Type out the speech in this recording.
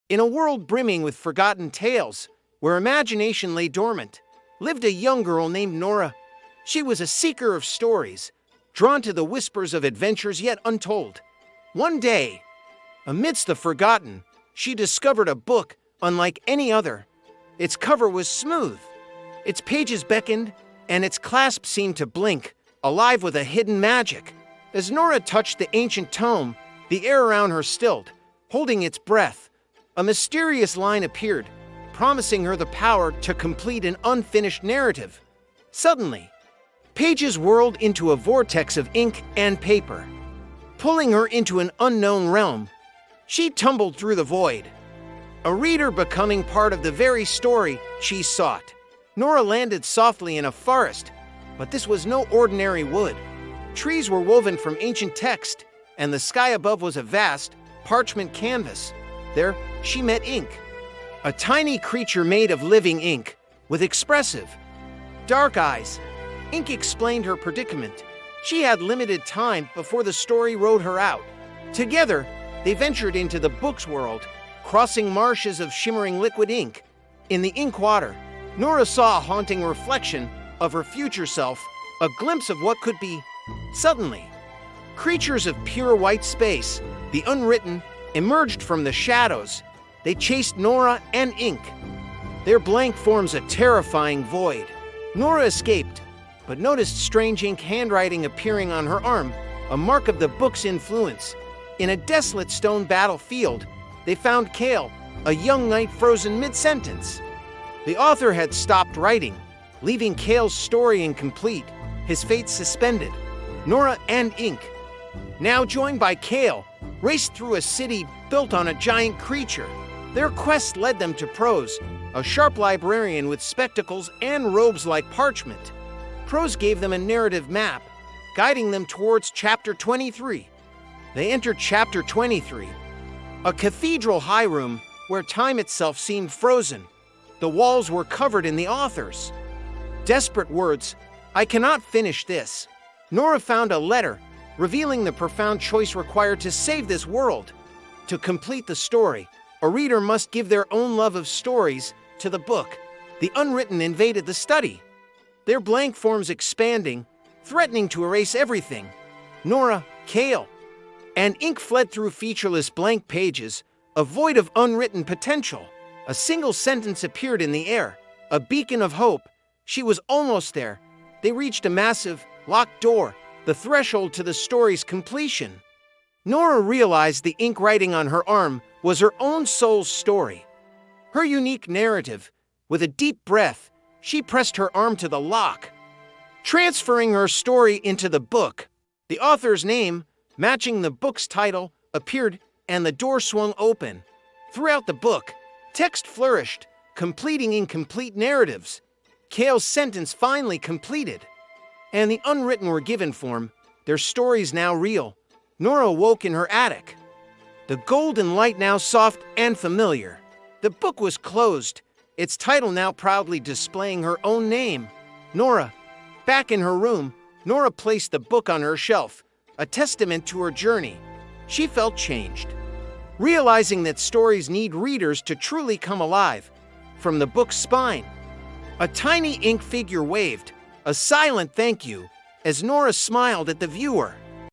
In a world brimming with forgotten tales, where imagination lay dormant, lived a young girl named Nora. She was a seeker of stories, drawn to the whispers of adventures yet untold. One day, amidst the forgotten, she discovered a book unlike any other. Its cover was smooth, its pages beckoned, and its clasp seemed to blink, alive with a hidden magic. As Nora touched the ancient tome, the air around her stilled, holding its breath. A mysterious line appeared, promising her the power to complete an unfinished narrative. Suddenly, pages whirled into a vortex of ink and paper, pulling her into an unknown realm. She tumbled through the void, a reader becoming part of the very story she sought. Nora landed softly in a forest, but this was no ordinary wood. Trees were woven from ancient text, and the sky above was a vast, parchment canvas. There, she met Ink, a tiny creature made of living ink, with expressive, dark eyes. Ink explained her predicament. She had limited time before the story rode her out. Together, they ventured into the book's world, crossing marshes of shimmering liquid ink. In the ink water, Nora saw a haunting reflection of her future self, a glimpse of what could be. Suddenly, creatures of pure white space, the unwritten, emerged from the shadows. They chased Nora and Ink. Their blank forms a terrifying void. Nora escaped, but noticed strange ink handwriting appearing on her arm, a mark of the book's influence. In a desolate stone battlefield, they found Kale, a young knight frozen mid-sentence. The author had stopped writing, leaving Kale's story incomplete, his fate suspended. Nora and Ink, now joined by Kale, raced through a city built on a giant creature. Their quest led them to Prose, a sharp librarian with spectacles and robes like parchment. Prose gave them a narrative map, guiding them towards Chapter 23. They entered Chapter 23, a cathedral high room where time itself seemed frozen. The walls were covered in the author's desperate words, "I cannot finish this." Nora found a letter revealing the profound choice required to save this world. To complete the story, a reader must give their own love of stories to the book. The unwritten invaded the study, their blank forms expanding, threatening to erase everything. Nora, Kale, and Ink fled through featureless blank pages, a void of unwritten potential. A single sentence appeared in the air, a beacon of hope. She was almost there. They reached a massive, locked door, the threshold to the story's completion. Nora realized the ink writing on her arm was her own soul's story, her unique narrative. With a deep breath, she pressed her arm to the lock, transferring her story into the book. The author's name, matching the book's title, appeared, and the door swung open. Throughout the book, text flourished, completing incomplete narratives. Kale's sentence finally completed, and the unwritten were given form, their stories now real. Nora awoke in her attic, the golden light now soft and familiar. The book was closed, its title now proudly displaying her own name. Nora. Back in her room, Nora placed the book on her shelf, a testament to her journey. She felt changed, realizing that stories need readers to truly come alive. From the book's spine, a tiny ink figure waved, a silent thank you, as Nora smiled at the viewer.